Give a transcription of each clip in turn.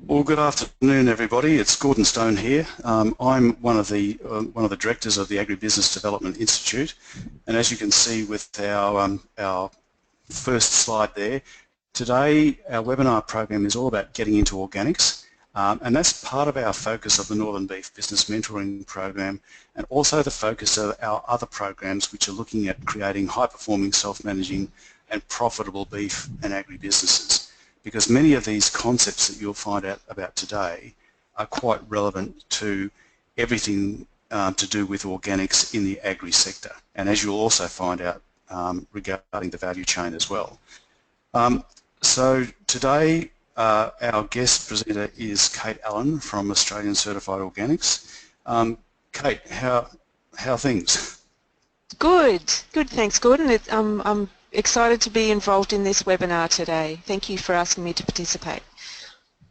Well, good afternoon, everybody. It's Gordon Stone here. I'm one of the directors of the Agri-Business Development Institute, and as you can see with our first slide there, today our webinar program is all about getting into organics, and that's part of our focus of the Northern Beef Business Mentoring Program, and also the focus of our other programs which are looking at creating high-performing, self-managing and profitable beef and agri-businesses. Because many of these concepts that you'll find out about today are quite relevant to everything to do with organics in the agri sector, and as you'll also find out regarding the value chain as well. So today our guest presenter is Kate Allan from Australian Certified Organics. Kate, how are things? Good, thanks Gordon. I'm excited to be involved in this webinar today. Thank you for asking me to participate.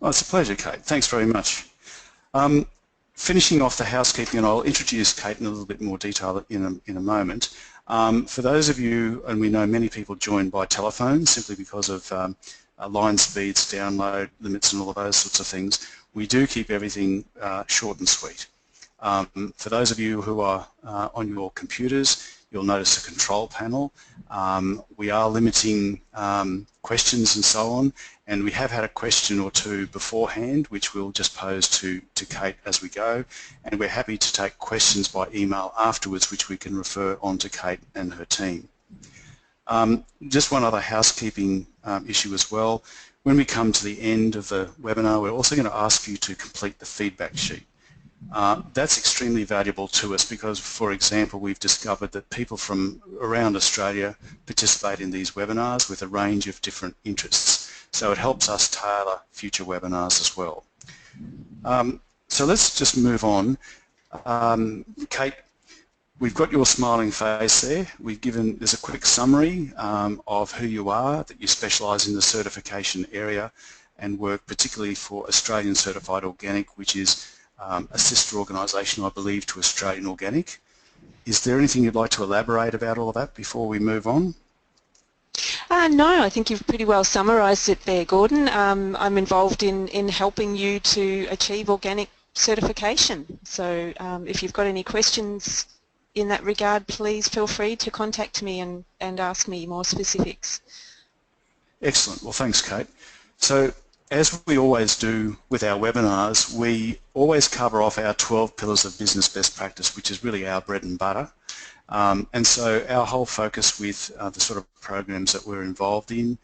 Oh, it's a pleasure, Kate. Thanks very much. Finishing off the housekeeping, and I'll introduce Kate in a little bit more detail in a moment. For those of you, and we know many people join by telephone simply because of line speeds, download limits and all of those sorts of things, we do keep everything short and sweet. For those of you who are on your computers, you'll notice a control panel. We are limiting questions and so on, and we have had a question or two beforehand which we'll just pose to Kate as we go, and we're happy to take questions by email afterwards which we can refer on to Kate and her team. Just one other housekeeping issue as well. When we come to the end of the webinar, we're also going to ask you to complete the feedback sheet. That's extremely valuable to us because, for example, we've discovered that people from around Australia participate in these webinars with a range of different interests, so it helps us tailor future webinars as well. So let's just move on. Kate, we've got your smiling face there. There's a quick summary of who you are, that you specialise in the certification area and work particularly for Australian Certified Organic, which is a sister organisation, I believe, to Australian Organic. Is there anything you'd like to elaborate about all of that before we move on? No, I think you've pretty well summarised it there, Gordon. I'm involved in helping you to achieve organic certification. So if you've got any questions in that regard, please feel free to contact me and ask me more specifics. Excellent. Well, thanks, Kate. So, as we always do with our webinars, we always cover off our 12 pillars of business best practice, which is really our bread and butter. And so our whole focus with the sort of programs that we're involved in,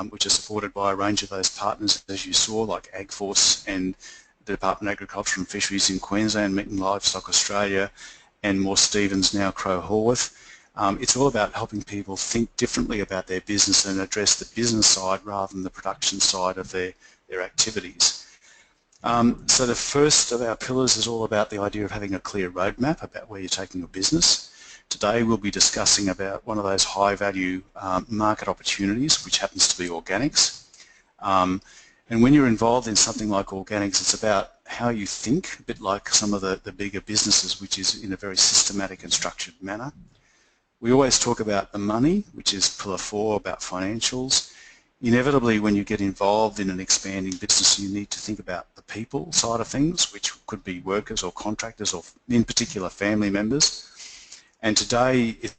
which are supported by a range of those partners, as you saw, like AgForce and the Department of Agriculture and Fisheries in Queensland, Meat and Livestock Australia, and Moore Stephens, now Crowe Horwath. It's all about helping people think differently about their business and address the business side rather than the production side of their activities. So the first of our pillars is all about the idea of having a clear roadmap about where you're taking your business. Today we'll be discussing about one of those high-value market opportunities, which happens to be organics. And when you're involved in something like organics, it's about how you think, a bit like some of the bigger businesses, which is in a very systematic and structured manner. We always talk about the money, which is pillar 4, about financials. Inevitably, when you get involved in an expanding business, you need to think about the people side of things, which could be workers or contractors or, in particular, family members. And today, it's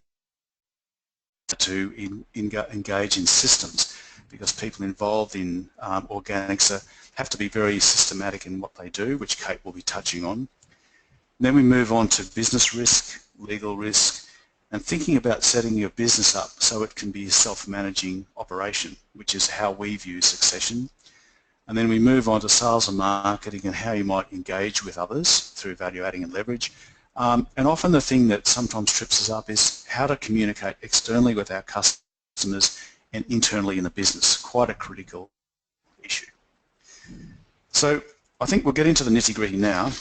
to engage in systems, because people involved in organics have to be very systematic in what they do, which Kate will be touching on. Then we move on to business risk, legal risk, and thinking about setting your business up so it can be a self-managing operation, which is how we view succession. And then we move on to sales and marketing and how you might engage with others through value adding and leverage. And often the thing that sometimes trips us up is how to communicate externally with our customers and internally in the business, quite a critical issue. So I think we'll get into the nitty-gritty now.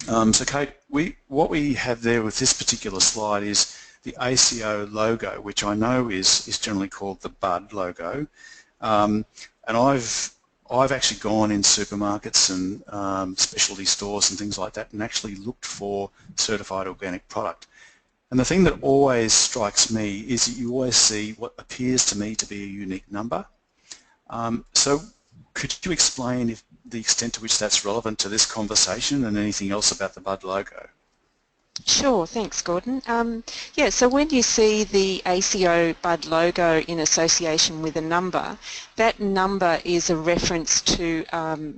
So Kate, what we have there with this particular slide is the ACO logo, which I know is generally called the BUD logo, and I've actually gone in supermarkets and specialty stores and things like that and actually looked for certified organic product. And the thing that always strikes me is that you always see what appears to me to be a unique number. So could you explain the extent to which that's relevant to this conversation and anything else about the Bud logo? Sure, thanks Gordon. Yeah, so when you see the ACO Bud logo in association with a number, that number is a reference to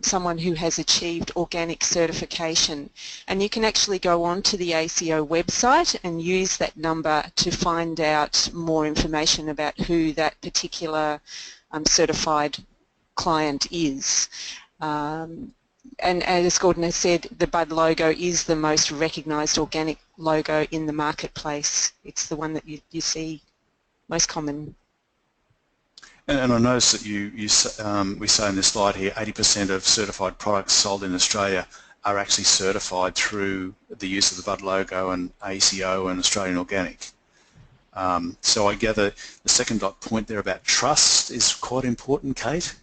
someone who has achieved organic certification, and you can actually go onto the ACO website and use that number to find out more information about who that particular certified client is. And as Gordon has said, the Bud logo is the most recognised organic logo in the marketplace. It's the one that you see most common. And I notice that we say in this slide here, 80% of certified products sold in Australia are actually certified through the use of the Bud logo and ACO and Australian Organic. So I gather the second dot point there about trust is quite important, Kate?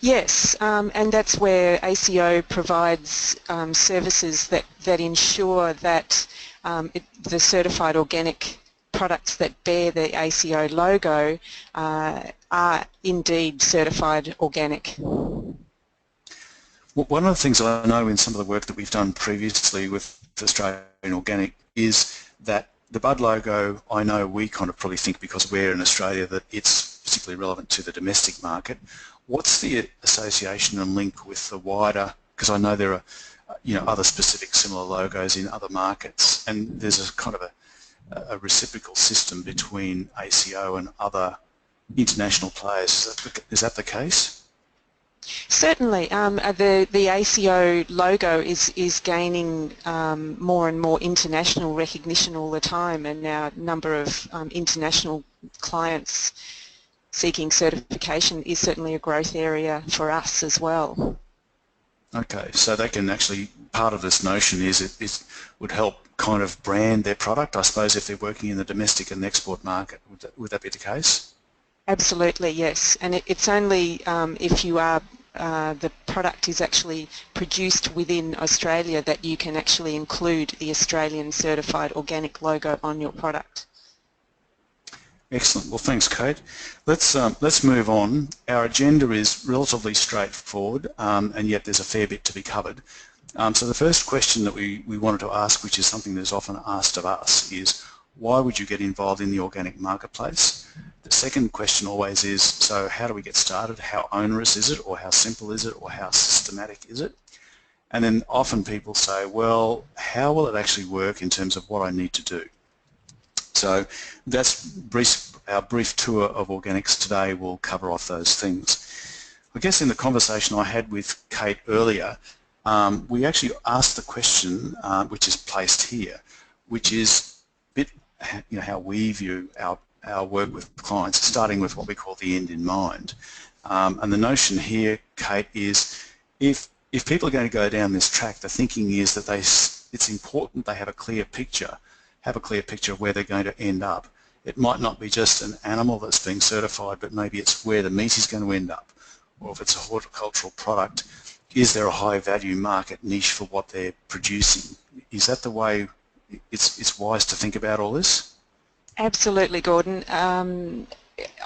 Yes, and that's where ACO provides services that ensure that the certified organic products that bear the ACO logo are indeed certified organic. Well, one of the things I know in some of the work that we've done previously with Australian Organic is that the Bud logo, I know we kind of probably think because we're in Australia that it's particularly relevant to the domestic market. What's the association and link with the wider, because I know there are other specific similar logos in other markets, and there's a kind of a reciprocal system between ACO and other international players. Is that the case? Certainly. The ACO logo is gaining more and more international recognition all the time, and our number of international clients seeking certification is certainly a growth area for us as well. Okay, so they can actually, part of this notion is it would help kind of brand their product, I suppose, if they're working in the domestic and export market. Would that be the case? Absolutely, yes. And it's only if you are the product is actually produced within Australia that you can actually include the Australian certified organic logo on your product. Excellent. Well, thanks, Kate. Let's move on. Our agenda is relatively straightforward, and yet there's a fair bit to be covered. So the first question that we wanted to ask, which is something that's often asked of us, is why would you get involved in the organic marketplace? The second question always is, so how do we get started? How onerous is it, or how simple is it, or how systematic is it? And then often people say, well, how will it actually work in terms of what I need to do? So that's our brief tour of organics today will cover off those things. I guess in the conversation I had with Kate earlier, we actually asked the question, which is placed here, which is a bit how we view our work with clients, starting with what we call the end in mind. And the notion here, Kate, is if people are going to go down this track, the thinking is that it's important they have a clear picture of where they're going to end up. It might not be just an animal that's being certified, but maybe it's where the meat is going to end up. Or if it's a horticultural product, is there a high value market niche for what they're producing? Is that the way it's wise to think about all this? Absolutely, Gordon.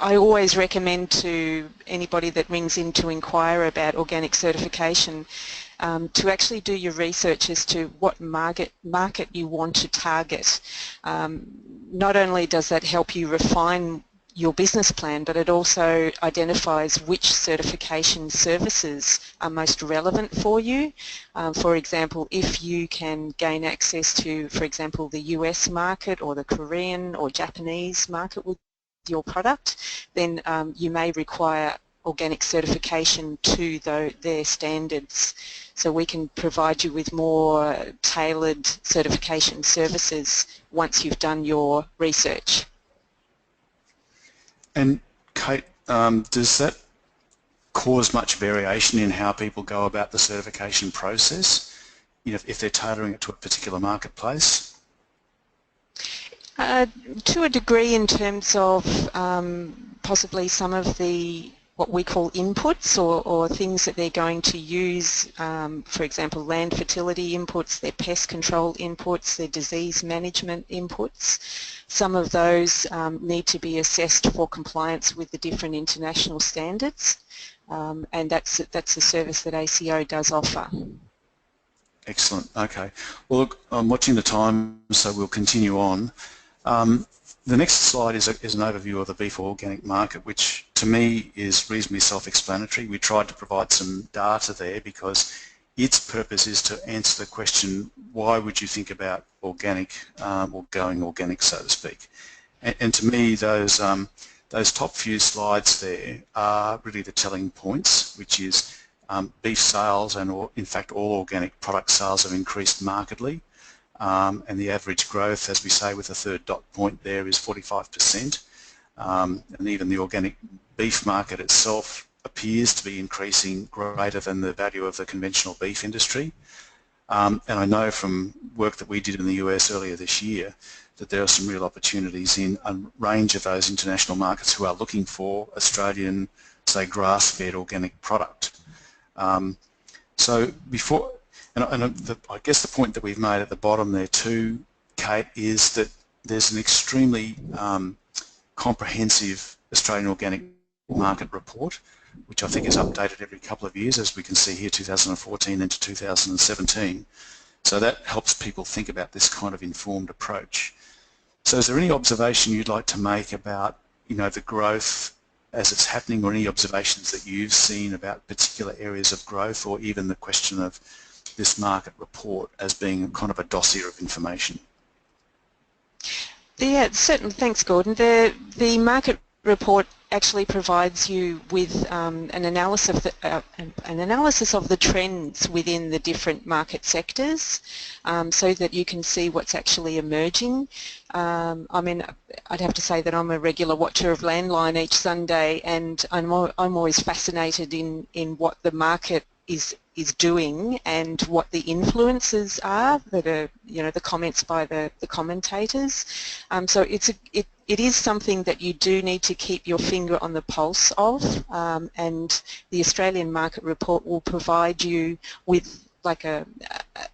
I always recommend to anybody that rings in to inquire about organic certification to actually do your research as to what market you want to target. Not only does that help you refine your business plan, but it also identifies which certification services are most relevant for you. For example, if you can gain access to, for example, the US market or the Korean or Japanese market with your product, then you may require organic certification to their standards. So we can provide you with more tailored certification services once you've done your research. And Kate, does that cause much variation in how people go about the certification process, if they're tailoring it to a particular marketplace? To a degree, in terms of possibly some of the what we call inputs, or things that they're going to use, for example, land fertility inputs, their pest control inputs, their disease management inputs. Some of those need to be assessed for compliance with the different international standards, and that's a service that ACO does offer. Excellent. Okay. Well, look, I'm watching the time, so we'll continue on. The next slide is an overview of the beef organic market, which to me is reasonably self-explanatory. We tried to provide some data there because its purpose is to answer the question, why would you think about organic or going organic, so to speak? And to me, those top few slides there are really the telling points, which is beef sales and, in fact, all organic product sales have increased markedly. And the average growth, as we say with the third dot point there, is 45%. And even the organic beef market itself appears to be increasing greater than the value of the conventional beef industry. And I know from work that we did in the US earlier this year that there are some real opportunities in a range of those international markets who are looking for Australian, say, grass-fed organic product. So before, I guess the point that we've made at the bottom there too, Kate, is that there's an extremely comprehensive Australian organic market report, which I think is updated every couple of years, as we can see here, 2014 into 2017. So that helps people think about this kind of informed approach. So is there any observation you'd like to make about, the growth as it's happening, or any observations that you've seen about particular areas of growth, or even the question of this market report as being kind of a dossier of information? Yeah, certainly. Thanks, Gordon. The market report actually provides you with an analysis of the trends within the different market sectors, so that you can see what's actually emerging. I mean, I'd have to say that I'm a regular watcher of Landline each Sunday, and I'm always fascinated in what the market is doing and what the influences are that are, the comments by the commentators. So it is something that you do need to keep your finger on the pulse of, and the Australian Market Report will provide you with like an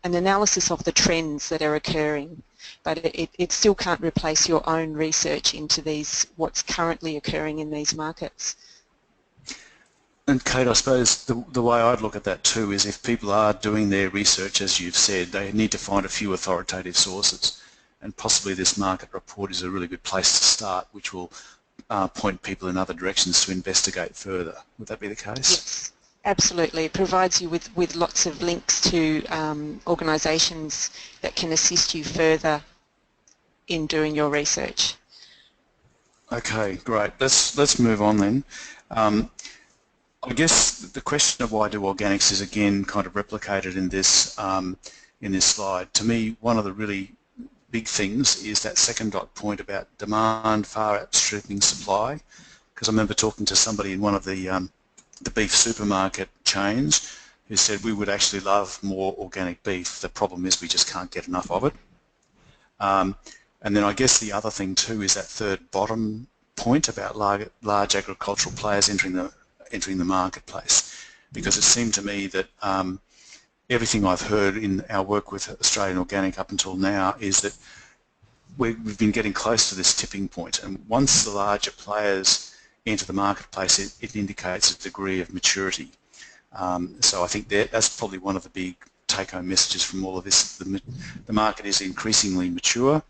analysis of the trends that are occurring, but it still can't replace your own research into what's currently occurring in these markets. And Kate, I suppose the way I'd look at that too is if people are doing their research, as you've said, they need to find a few authoritative sources, and possibly this market report is a really good place to start, which will point people in other directions to investigate further. Would that be the case? Yes, absolutely. It provides you with lots of links to organisations that can assist you further in doing your research. Okay, great. Let's move on then. I guess the question of why do organics is again kind of replicated in this slide. To me, one of the really big things is that second dot point about demand far outstripping supply, because I remember talking to somebody in one of the beef supermarket chains who said we would actually love more organic beef. The problem is we just can't get enough of it. And then I guess the other thing too is that third bottom point about large agricultural players entering the marketplace, because it seemed to me that everything I've heard in our work with Australian Organic up until now is that we've been getting close to this tipping point, and once the larger players enter the marketplace, it indicates a degree of maturity. So I think that's probably one of the big take-home messages from all of this. The market is increasingly mature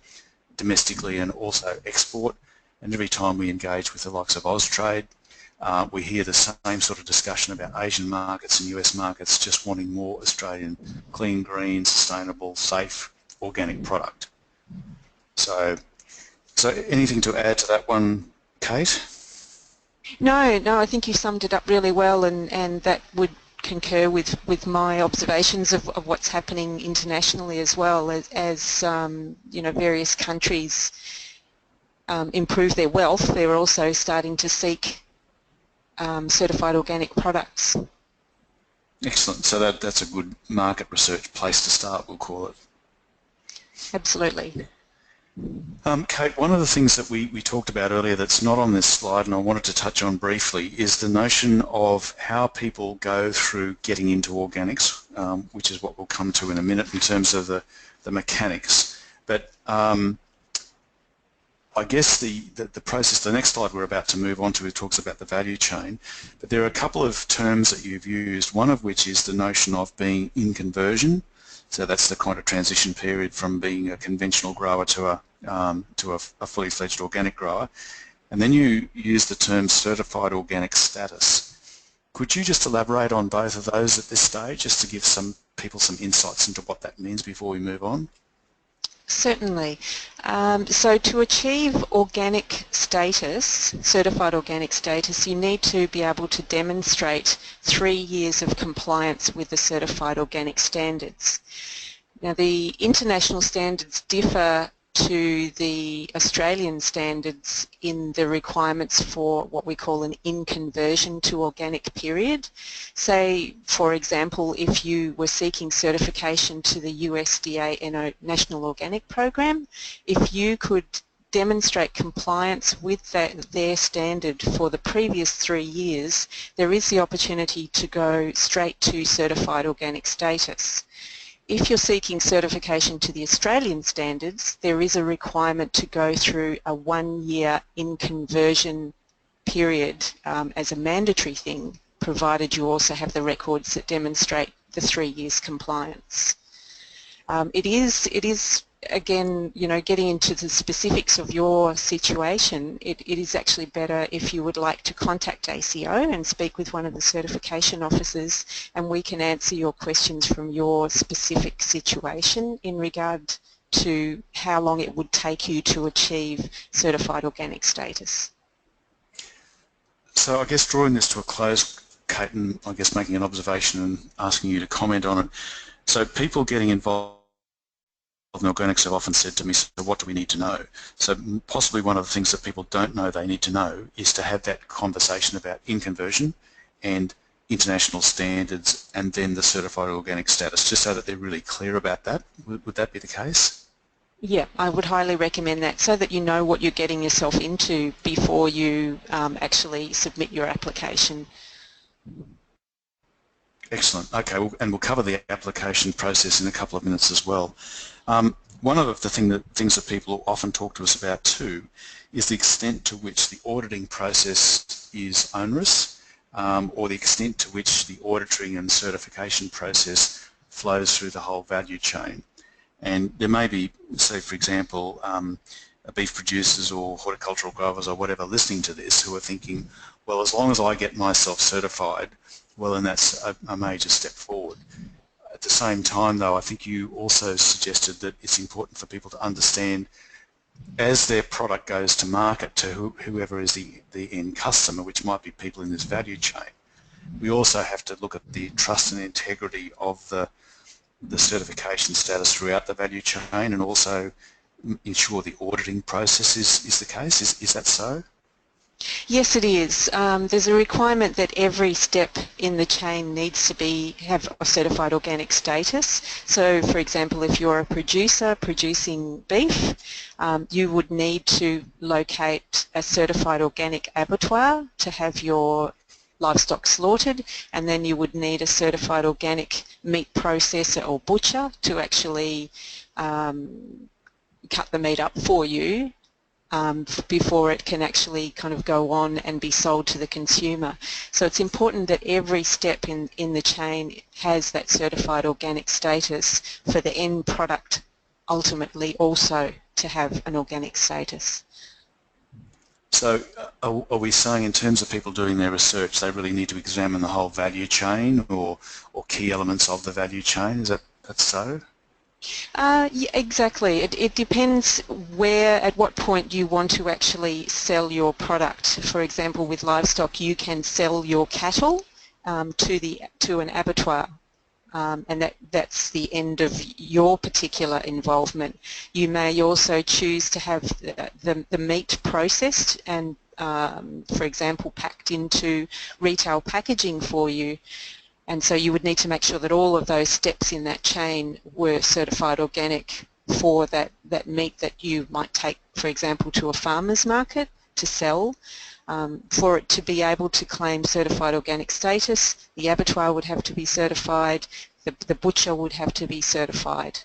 domestically and also export, and every time we engage with the likes of Austrade, we hear the same sort of discussion about Asian markets and US markets just wanting more Australian clean, green, sustainable, safe, organic product. So anything to add to that one, Kate? No, I think you summed it up really well, and that would concur with my observations of what's happening internationally as well, as various countries improve their wealth. They're also starting to seek certified organic products. Excellent. So that's a good market research place to start, we'll call it. Absolutely. Kate, one of the things that we talked about earlier that's not on this slide and I wanted to touch on briefly is the notion of how people go through getting into organics, which is what we'll come to in a minute in terms of the mechanics. But I guess the process, the next slide we're about to move on to, it talks about the value chain, but there are a couple of terms that you've used, one of which is the notion of being in conversion. So that's the kind of transition period from being a conventional grower to a fully fledged organic grower. And then you use the term certified organic status. Could you just elaborate on both of those at this stage, just to give some people some insights into what that means before we move on? Certainly. So to achieve organic status, certified organic status, you need to be able to demonstrate 3 years of compliance with the certified organic standards. Now the international standards differ to the Australian standards in the requirements for what we call an in-conversion to organic period. Say, for example, if you were seeking certification to the USDA National Organic Program, if you could demonstrate compliance with their standard for the previous 3 years, there is the opportunity to go straight to certified organic status. If you're seeking certification to the Australian standards, there is a requirement to go through a 1-year in-conversion period as a mandatory thing, provided you also have the records that demonstrate the 3 years compliance. It is again, you know, getting into the specifics of your situation, it is actually better if you would like to contact ACO and speak with one of the certification officers, and we can answer your questions from your specific situation in regard to how long it would take you to achieve certified organic status. So I guess drawing this to a close, Kate, and I guess making an observation and asking you to comment on it. So people getting involved in organics have often said to me, so what do we need to know? So possibly one of the things that people don't know they need to know is to have that conversation about in-conversion and international standards and then the certified organic status, just so that they're really clear about that. Would that be the case? Yeah, I would highly recommend that, so that you know what you're getting yourself into before you actually submit your application. Excellent. Okay, and we'll cover the application process in a couple of minutes as well. One of the things that people often talk to us about too is the extent to which the auditing process is onerous, or the extent to which the auditing and certification process flows through the whole value chain. And there may be, say for example, beef producers or horticultural growers or whatever listening to this who are thinking, well, as long as I get myself certified, well, then that's a major step forward. At the same time, though, I think you also suggested that it's important for people to understand, as their product goes to market to whoever is the end customer, which might be people in this value chain, we also have to look at the trust and integrity of the certification status throughout the value chain, and also ensure the auditing process is the case. Is that so? Yes, it is. There's a requirement that every step in the chain needs to have a certified organic status. So, for example, if you're a producer producing beef, you would need to locate a certified organic abattoir to have your livestock slaughtered, and then you would need a certified organic meat processor or butcher to actually cut the meat up for you before it can actually kind of go on and be sold to the consumer. So it's important that every step in the chain has that certified organic status for the end product ultimately also to have an organic status. So are we saying, in terms of people doing their research, they really need to examine the whole value chain or key elements of the value chain? Is that so? Yeah, exactly. It depends at what point you want to actually sell your product. For example, with livestock, you can sell your cattle to an abattoir, and that's the end of your particular involvement. You may also choose to have the meat processed and, for example, packed into retail packaging for you. And so you would need to make sure that all of those steps in that chain were certified organic for that meat that you might take, for example, to a farmer's market to sell. For it to be able to claim certified organic status, the abattoir would have to be certified, the butcher would have to be certified.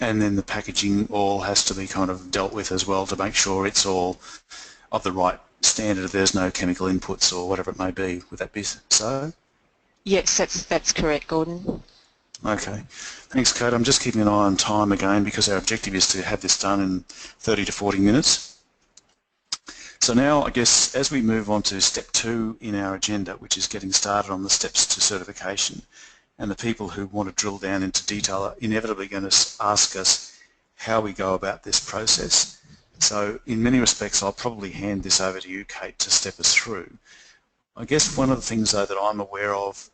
And then the packaging all has to be kind of dealt with as well to make sure it's all of the right standard, there's no chemical inputs or whatever it may be. Would that be so? Yes, that's correct, Gordon. Okay. Thanks, Kate. I'm just keeping an eye on time again because our objective is to have this done in 30 to 40 minutes. So now, I guess, as we move on to step 2 in our agenda, which is getting started on the steps to certification, and the people who want to drill down into detail are inevitably going to ask us how we go about this process. So in many respects, I'll probably hand this over to you, Kate, to step us through. I guess one of the things, though, that I'm aware of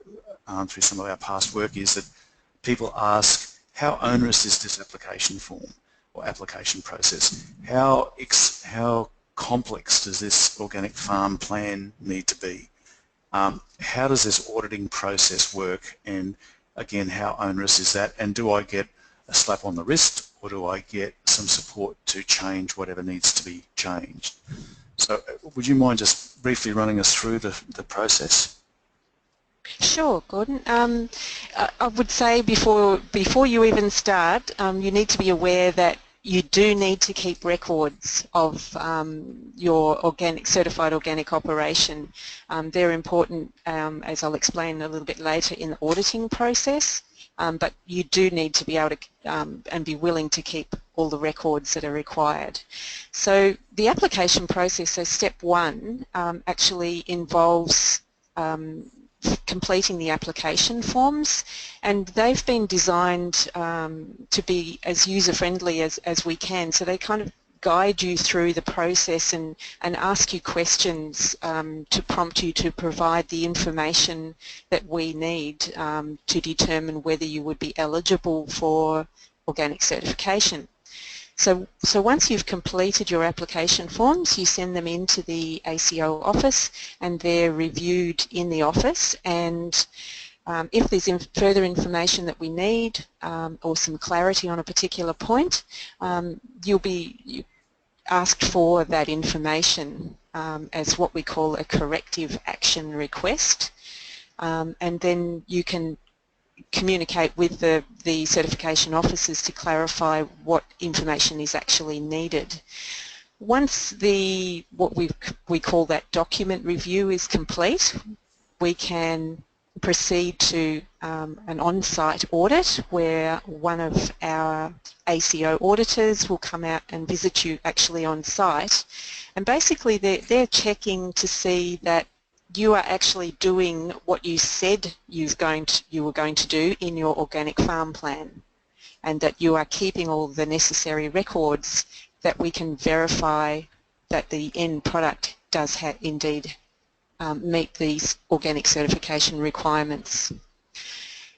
through some of our past work is that people ask, how onerous is this application form or application process? How complex does this organic farm plan need to be? How does this auditing process work, and again, how onerous is that, and do I get a slap on the wrist or do I get some support to change whatever needs to be changed? So would you mind just briefly running us through the process? Sure, Gordon. I would say before you even start, you need to be aware that you do need to keep records of your certified organic operation. They're important, as I'll explain a little bit later, in the auditing process, but you do need to be able to and be willing to keep all the records that are required. So the application process, so step 1, actually involves completing the application forms, and they've been designed to be as user-friendly as we can, so they kind of guide you through the process and ask you questions to prompt you to provide the information that we need to determine whether you would be eligible for organic certification. So once you've completed your application forms, you send them into the ACO office and they're reviewed in the office, and if there's further information that we need or some clarity on a particular point, you'll be asked for that information as what we call a corrective action request, and then you can communicate with the certification officers to clarify what information is actually needed. Once what we call that document review is complete, we can proceed to an on-site audit where one of our ACO auditors will come out and visit you actually on site, and basically they're checking to see that you are actually doing what you said you were going to do in your organic farm plan, and that you are keeping all the necessary records that we can verify that the end product does indeed meet these organic certification requirements.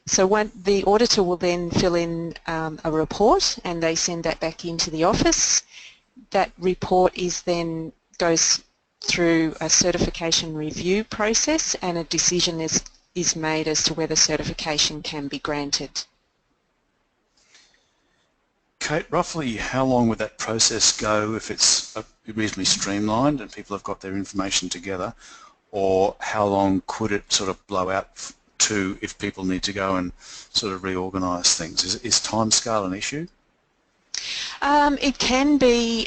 So the auditor will then fill in a report and they send that back into the office. That report goes through a certification review process, and a decision is made as to whether certification can be granted. Kate, roughly how long would that process go if it's reasonably streamlined and people have got their information together, or how long could it sort of blow out to if people need to go and sort of reorganise things? Is timescale an issue? It can be.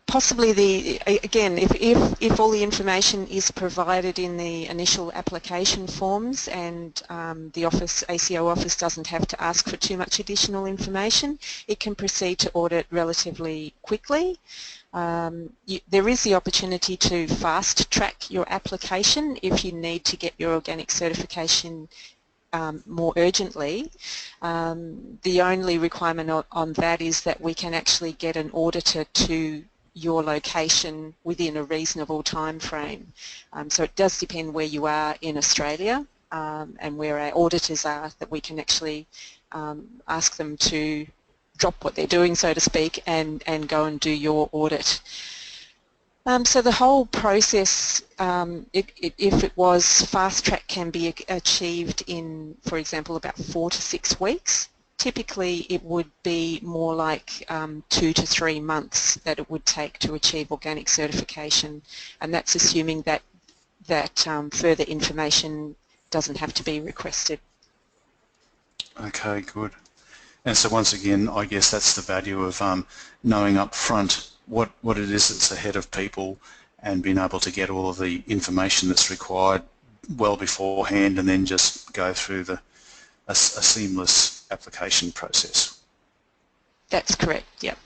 Possibly again, if all the information is provided in the initial application forms and the ACO office doesn't have to ask for too much additional information, it can proceed to audit relatively quickly. There is the opportunity to fast track your application if you need to get your organic certification more urgently. The only requirement on that is that we can actually get an auditor to your location within a reasonable time frame. So it does depend where you are in Australia and where our auditors are, that we can actually ask them to drop what they're doing, so to speak, and go and do your audit. So the whole process, if it was fast track, can be achieved in, for example, about 4 to 6 weeks. typically it would be more like 2 to 3 months that it would take to achieve organic certification, and that's assuming that further information doesn't have to be requested. Okay, good. And so once again, I guess that's the value of knowing up front what it is that's ahead of people and being able to get all of the information that's required well beforehand and then just go through a seamless application process. That's correct, yep.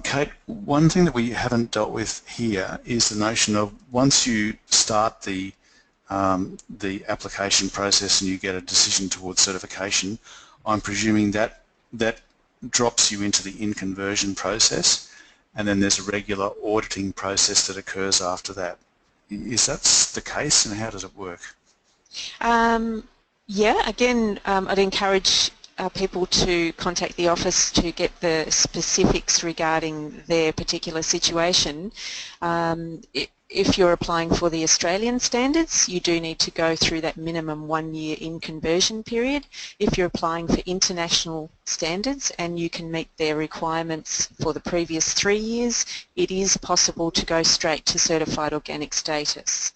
Kate, one thing that we haven't dealt with here is the notion of once you start the application process and you get a decision towards certification, I'm presuming that drops you into the in-conversion process, and then there's a regular auditing process that occurs after that. Is that the case, and how does it work? Yeah, again, I'd encourage people to contact the office to get the specifics regarding their particular situation. If you're applying for the Australian standards, you do need to go through that minimum 1 year in conversion period. If you're applying for international standards and you can meet their requirements for the previous 3 years, it is possible to go straight to certified organic status.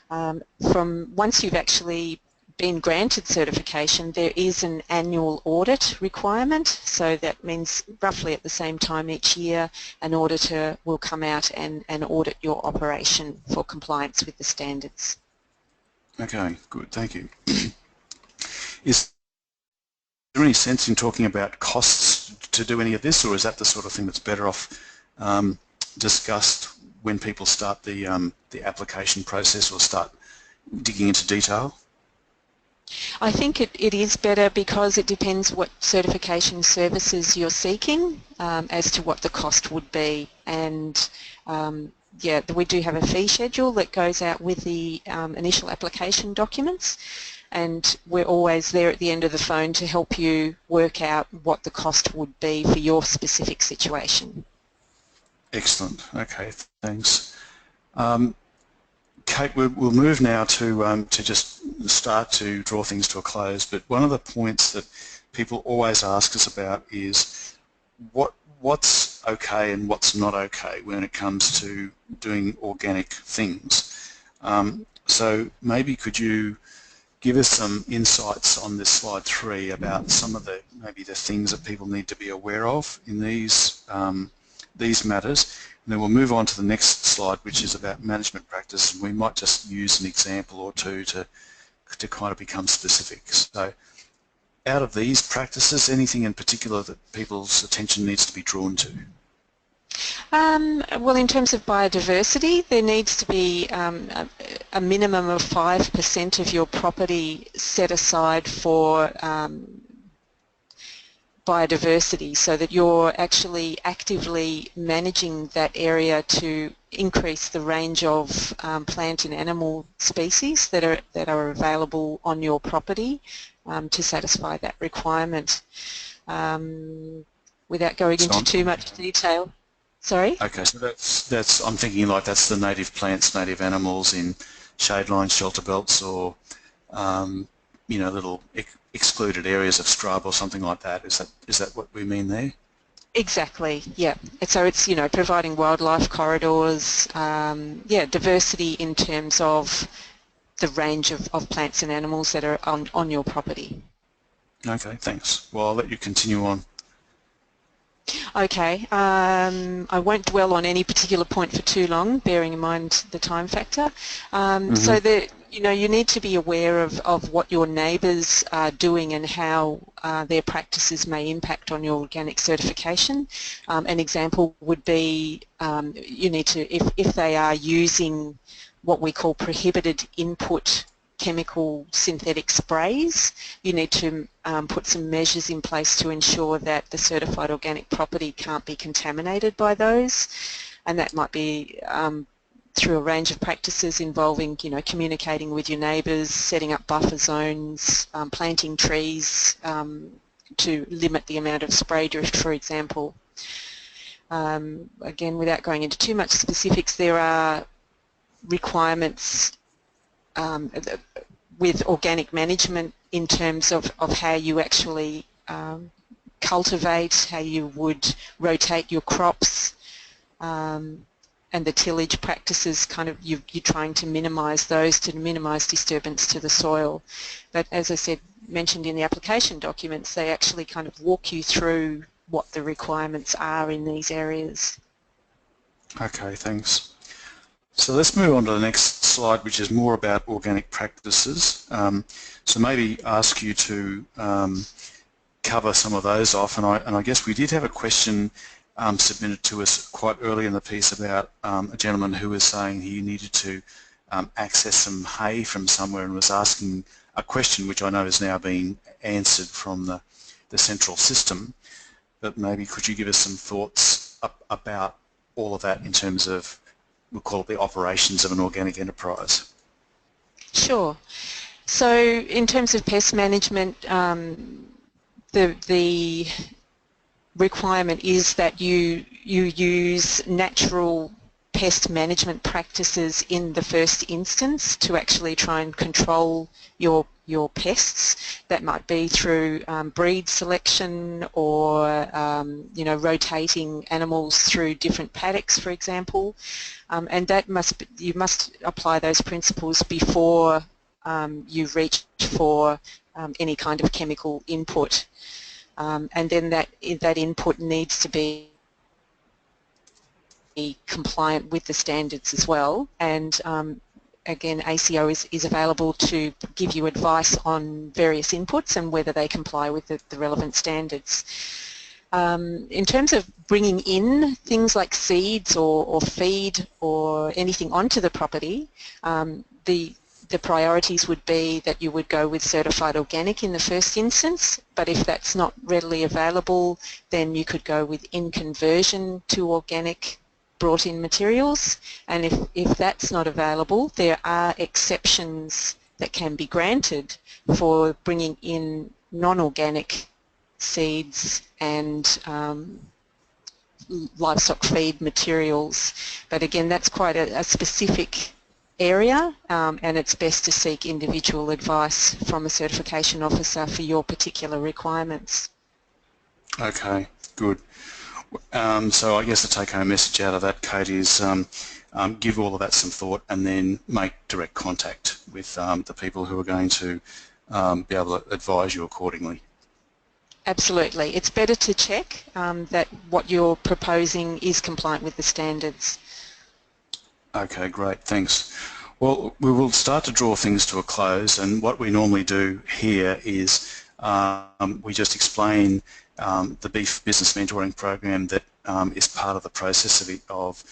Once you've actually been granted certification, there is an annual audit requirement, so that means roughly at the same time each year an auditor will come out and audit your operation for compliance with the standards. Okay, good, thank you. Is there any sense in talking about costs to do any of this, or is that the sort of thing that's better off discussed when people start the application process or start digging into detail? I think it is better because it depends what certification services you're seeking as to what the cost would be, and yeah, we do have a fee schedule that goes out with the initial application documents, and we're always there at the end of the phone to help you work out what the cost would be for your specific situation. Excellent. Okay, thanks. Kate, we'll move now to just start to draw things to a close, but one of the points that people always ask us about is what's okay and what's not okay when it comes to doing organic things. So maybe could you give us some insights on this slide 3 about some of maybe the things that people need to be aware of in these matters. And then we'll move on to the next slide, which is about management practice, and we might just use an example or two to kind of become specific. So out of these practices, anything in particular that people's attention needs to be drawn to? Well, in terms of biodiversity, there needs to be a minimum of 5% of your property set aside for biodiversity, so that you're actually actively managing that area to increase the range of plant and animal species that are available on your property to satisfy that requirement. Without going into too much detail. Sorry? Okay, so that's I'm thinking like that's the native plants, native animals in shade lines, shelter belts, or you know, little excluded areas of scrub or something like that. Is that what we mean there? Exactly, yeah. So it's, you know, providing wildlife corridors, yeah, diversity in terms of the range of plants and animals that are on your property. Okay, thanks. Well, I'll let you continue on. Okay, I won't dwell on any particular point for too long, bearing in mind the time factor. So that, you know, you need to be aware of what your neighbours are doing and how their practices may impact on your organic certification. An example would be you need to, if they are using what we call prohibited input chemical synthetic sprays, you need to put some measures in place to ensure that the certified organic property can't be contaminated by those, and that might be through a range of practices involving, you know, communicating with your neighbours, setting up buffer zones, planting trees to limit the amount of spray drift, for example. Again, without going into too much specifics, there are requirements with organic management in terms of how you actually cultivate, how you would rotate your crops, and the tillage practices, kind of you're trying to minimise those to minimise disturbance to the soil. But as I said, mentioned in the application documents, they actually kind of walk you through what the requirements are in these areas. Okay, thanks. So let's move on to the next slide, which is more about organic practices. So maybe ask you to cover some of those off, and I guess we did have a question submitted to us quite early in the piece about a gentleman who was saying he needed to access some hay from somewhere and was asking a question which I know is now being answered from the central system. But maybe could you give us some thoughts about all of that in terms of, we'll call it the operations of an organic enterprise? Sure. So in terms of pest management, the requirement is that you use natural pest management practices in the first instance to actually try and control your pests. That might be through breed selection or rotating animals through different paddocks, for example, and that you must apply those principles before you reach for any kind of chemical input, and then that input needs to be compliant with the standards as well. And again, ACO is available to give you advice on various inputs and whether they comply with the relevant standards. In terms of bringing in things like seeds or feed or anything onto the property, the priorities would be that you would go with certified organic in the first instance, but if that's not readily available, then you could go with in conversion to organic brought in materials, and if that's not available, there are exceptions that can be granted for bringing in non-organic seeds and livestock feed materials. But again, that's quite a specific area, and it's best to seek individual advice from a certification officer for your particular requirements. Okay, good. So I guess the take-home message out of that, Kate, is give all of that some thought and then make direct contact with the people who are going to be able to advise you accordingly. Absolutely. It's better to check that what you're proposing is compliant with the standards. Okay, great, thanks. Well, we will start to draw things to a close, and what we normally do here is we just explain the Beef Business Mentoring Program that is part of the process of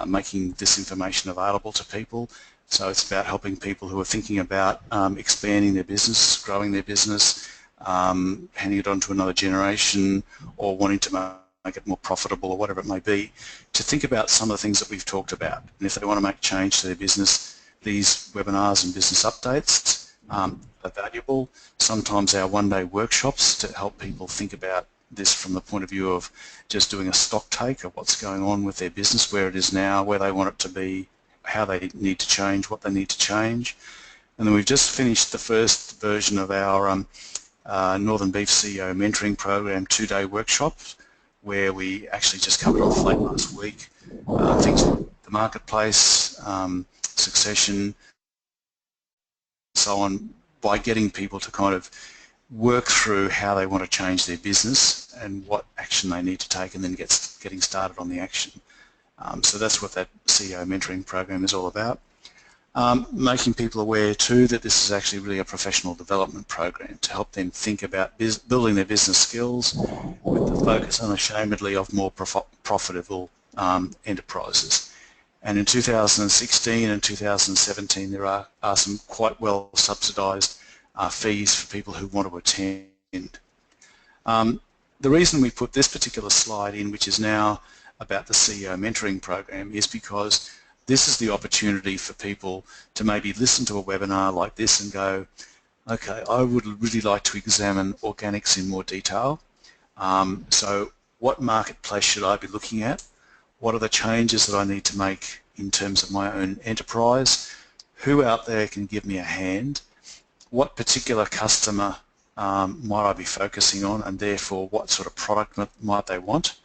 making this information available to people. So it's about helping people who are thinking about expanding their business, growing their business, handing it on to another generation, or wanting to make it more profitable or whatever it may be, to think about some of the things that we've talked about. And if they want to make change to their business, these webinars and business updates are valuable. Sometimes our one-day workshops to help people think about this from the point of view of just doing a stock take of what's going on with their business, where it is now, where they want it to be, how they need to change, what they need to change. And then we've just finished the first version of our Northern Beef CEO Mentoring Program 2-day workshops, where we actually just covered off late last week things like the marketplace, succession, so on, by getting people to kind of work through how they want to change their business and what action they need to take, and then getting started on the action. So that's what that CEO mentoring program is all about. Making people aware too that this is actually really a professional development program to help them think about building their business skills with the focus unashamedly of more profitable enterprises. And in 2016 and 2017 there are some quite well subsidised fees for people who want to attend. The reason we put this particular slide in, which is now about the CEO mentoring program, is because this is the opportunity for people to maybe listen to a webinar like this and go, okay, I would really like to examine organics in more detail. So what marketplace should I be looking at? What are the changes that I need to make in terms of my own enterprise? Who out there can give me a hand? what particular customer might I be focusing on, and therefore what sort of product might they want.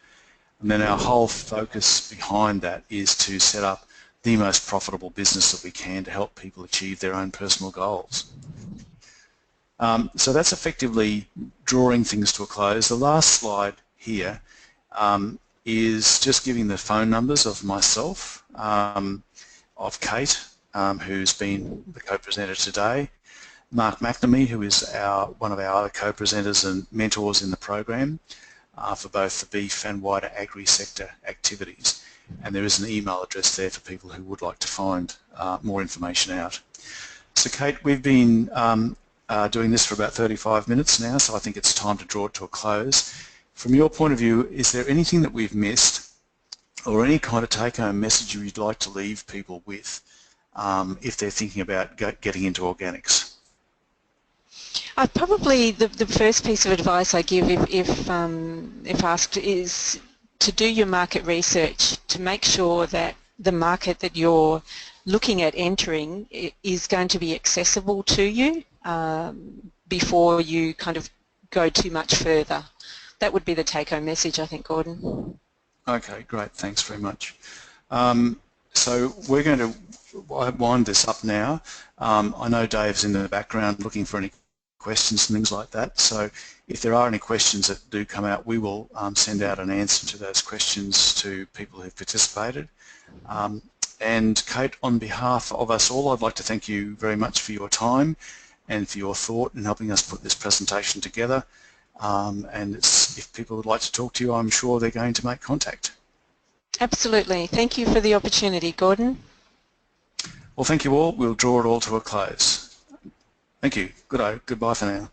And then our whole focus behind that is to set up the most profitable business that we can to help people achieve their own personal goals. So that's effectively drawing things to a close. The last slide here is just giving the phone numbers of myself, of Kate, who's been the co-presenter today, Mark McNamee, who is one of our other co-presenters and mentors in the program for both the beef and wider agri-sector activities. And there is an email address there for people who would like to find more information out. So Kate, we've been doing this for about 35 minutes now, so I think it's time to draw it to a close. From your point of view, is there anything that we've missed or any kind of take-home message you'd like to leave people with if they're thinking about getting into organics? Probably the first piece of advice I give if asked is to do your market research, to make sure that the market that you're looking at entering is going to be accessible to you before you kind of go too much further. That would be the take-home message, I think, Gordon. Okay, great. Thanks very much. So we're going to wind this up now. I know Dave's in the background looking for any questions and things like that. So if there are any questions that do come out, we will send out an answer to those questions to people who've participated. And Kate, on behalf of us all, I'd like to thank you very much for your time and for your thought in helping us put this presentation together. And if people would like to talk to you, I'm sure they're going to make contact. Absolutely. Thank you for the opportunity, Gordon. Well, thank you all. We'll draw it all to a close. Thank you. Goodbye for now.